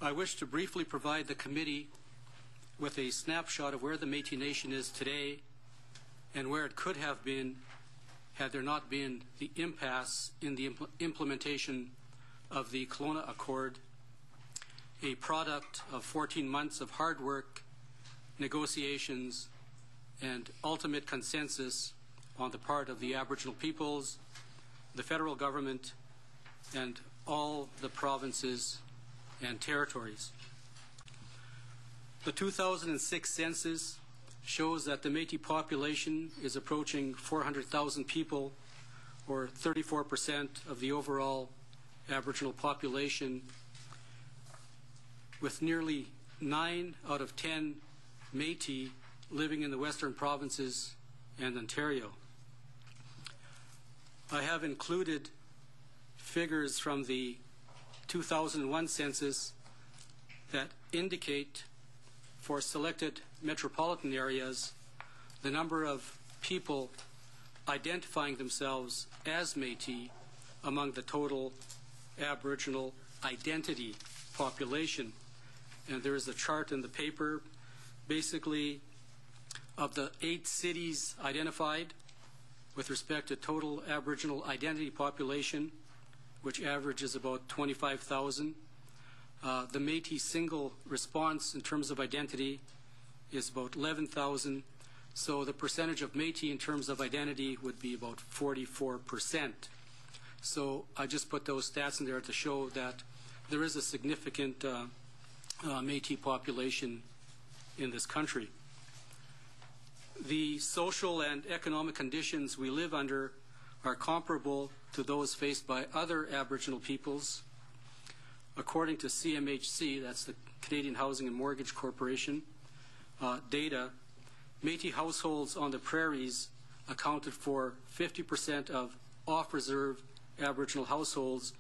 I wish to briefly provide the committee with a snapshot of where the Métis Nation is today and where it could have been had there not been the impasse in the implementation of the Kelowna Accord, a product of 14 months of hard work, negotiations, and ultimate consensus on the part of the Aboriginal peoples, the federal government, and all the provinces and territories. The 2006 census shows that the Métis population is approaching 400,000 people, or 34% of the overall Aboriginal population, with nearly 9 out of 10 Métis living in the Western provinces and Ontario. I have included figures from the 2001 census that indicate for selected metropolitan areas the number of people identifying themselves as Métis among the total Aboriginal identity population. And there is a chart in the paper, basically, of the 8 cities identified with respect to total Aboriginal identity population, which averages about 25,000. The Métis single response in terms of identity is about 11,000. So the percentage of Métis in terms of identity would be about 44%. So I just put those stats in there to show that there is a significant Métis population in this country. The social and economic conditions we live under are comparable to those faced by other Aboriginal peoples. According to CMHC, that's the Canadian Housing and Mortgage Corporation, data, Métis households on the prairies accounted for 50% of off-reserve Aboriginal households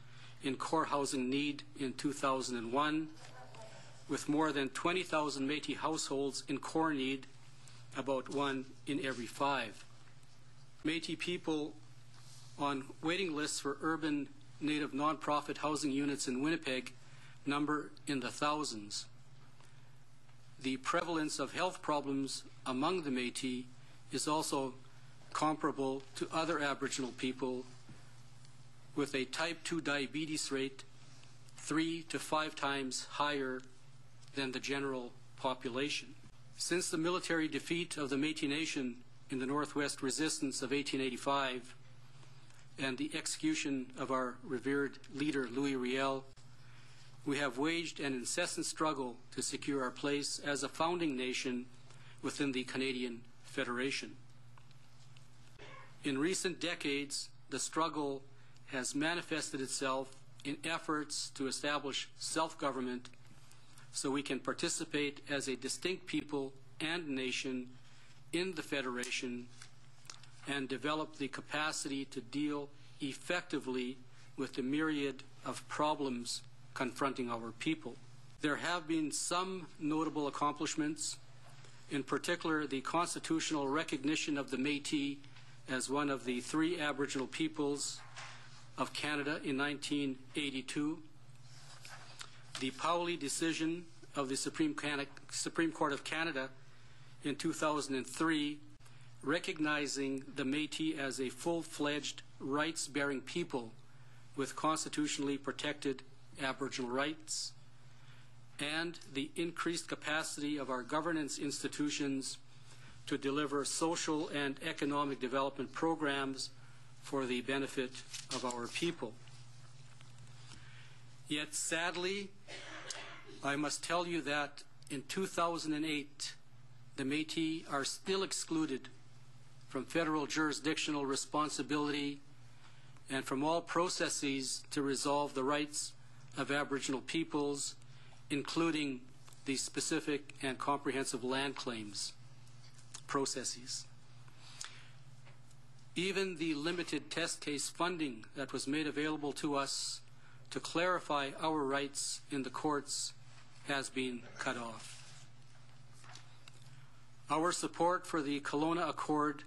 in core housing need in 2001, with more than 20,000 Métis households in core need, about 1 in every 5. Métis people on waiting lists for urban Native non-profit housing units in Winnipeg number in the thousands. The prevalence of health problems among the Métis is also comparable to other Aboriginal people, with a type 2 diabetes rate 3 to 5 times higher than the general population. Since the military defeat of the Métis Nation in the Northwest Resistance of 1885 and the execution of our revered leader Louis Riel, we have waged an incessant struggle to secure our place as a founding nation within the Canadian Federation. In recent decades, the struggle has manifested itself in efforts to establish self-government so we can participate as a distinct people and nation in the Federation and develop the capacity to deal effectively with the myriad of problems confronting our people. There have been some notable accomplishments, in particular the constitutional recognition of the Métis as one of the 3 Aboriginal peoples of Canada in 1982, the Powley decision of the Supreme Court of Canada in 2003, recognizing the Métis as a full-fledged rights-bearing people with constitutionally protected Aboriginal rights, and the increased capacity of our governance institutions to deliver social and economic development programs for the benefit of our people. Yet sadly, I must tell you that in 2008, the Métis are still excluded from federal jurisdictional responsibility and from all processes to resolve the rights of Aboriginal peoples, including the specific and comprehensive land claims processes. Even the limited test case funding that was made available to us to clarify our rights in the courts has been cut off. Our support for the Kelowna Accord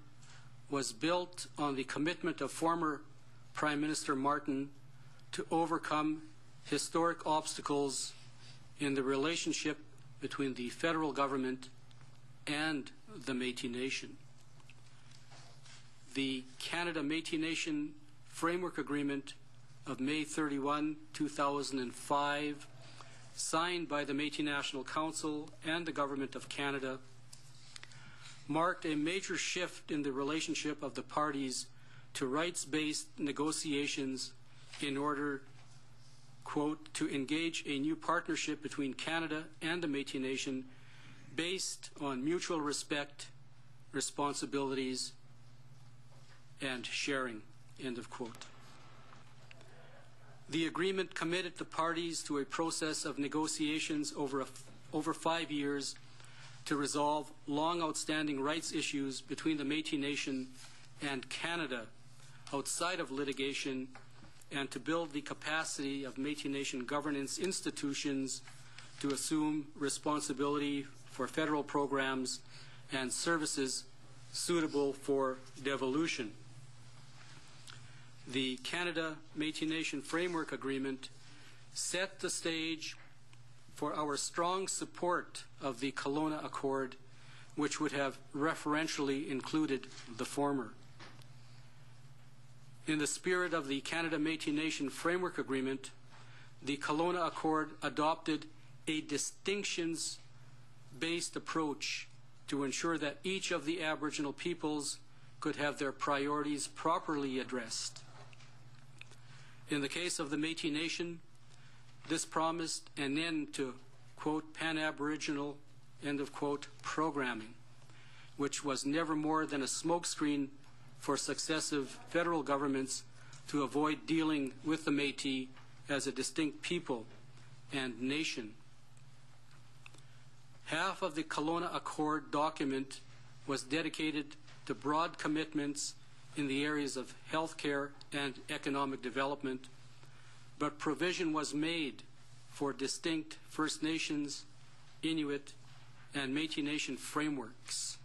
was built on the commitment of former Prime Minister Martin to overcome historic obstacles in the relationship between the federal government and the Métis Nation. The Canada-Métis Nation Framework Agreement of May 31, 2005, signed by the Métis National Council and the Government of Canada, marked a major shift in the relationship of the parties to rights-based negotiations in order, quote, to engage a new partnership between Canada and the Métis Nation based on mutual respect, responsibilities, and sharing, end of quote. The agreement committed the parties to a process of negotiations over 5 years to resolve long outstanding rights issues between the Métis Nation and Canada outside of litigation, and to build the capacity of Métis Nation governance institutions to assume responsibility for federal programs and services suitable for devolution. The Canada-Métis Nation Framework Agreement set the stage for our strong support of the Kelowna Accord, which would have referentially included the former. In the spirit of the Canada-Métis Nation Framework Agreement, the Kelowna Accord adopted a distinctions-based approach to ensure that each of the Aboriginal peoples could have their priorities properly addressed. In the case of the Métis Nation, this promised an end to, quote, pan-Aboriginal, end of quote, programming, which was never more than a smokescreen for successive federal governments to avoid dealing with the Métis as a distinct people and nation. Half of the Kelowna Accord document was dedicated to broad commitments in the areas of healthcare and economic development, but provision was made for distinct First Nations, Inuit, and Métis Nation frameworks.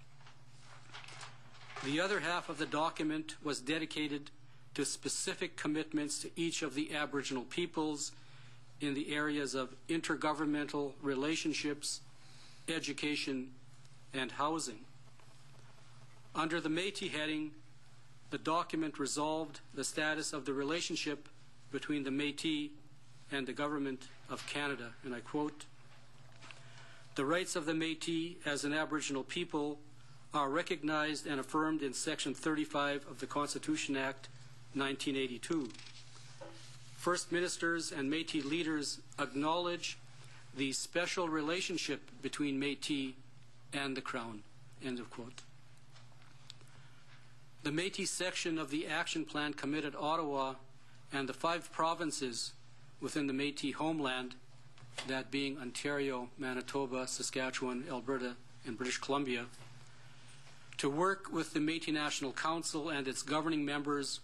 The other half of the document was dedicated to specific commitments to each of the Aboriginal peoples in the areas of intergovernmental relationships, education, and housing. Under the Métis heading, the document resolved the status of the relationship between the Métis and the Government of Canada, and I quote, "The rights of the Métis as an Aboriginal people are recognized and affirmed in Section 35 of the Constitution Act 1982. First Ministers and Métis leaders acknowledge the special relationship between Métis and the Crown," end of quote. The Métis section of the Action Plan committed Ottawa and the 5 provinces within the Métis homeland, that being Ontario, Manitoba, Saskatchewan, Alberta, and British Columbia, to work with the Métis National Council and its governing members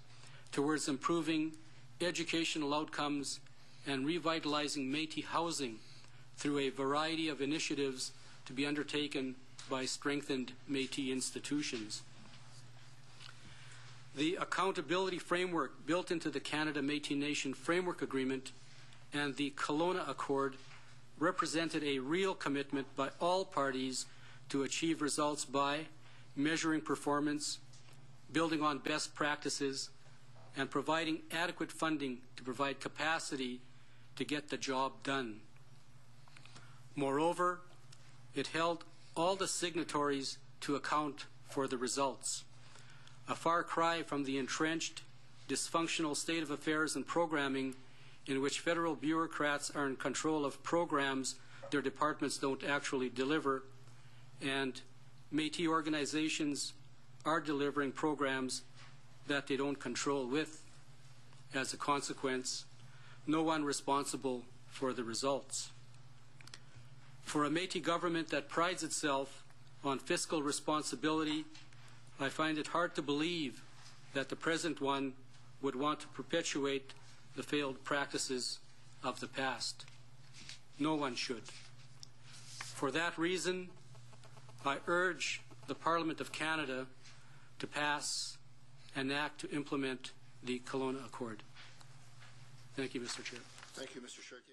towards improving educational outcomes and revitalizing Métis housing through a variety of initiatives to be undertaken by strengthened Métis institutions. The accountability framework built into the Canada-Métis Nation Framework Agreement and the Kelowna Accord represented a real commitment by all parties to achieve results by measuring performance, building on best practices, and providing adequate funding to provide capacity to get the job done. Moreover, it held all the signatories to account for the results. A far cry from the entrenched, dysfunctional state of affairs and programming in which federal bureaucrats are in control of programs their departments don't actually deliver, and Métis organizations are delivering programs that they don't control with, as a consequence, no one responsible for the results. For a Métis government that prides itself on fiscal responsibility, I find it hard to believe that the present one would want to perpetuate the failed practices of the past. No one should. For that reason, I urge the Parliament of Canada to pass an act to implement the Kelowna Accord. Thank you, Mr. Chair. Thank you, Mr. Chartier.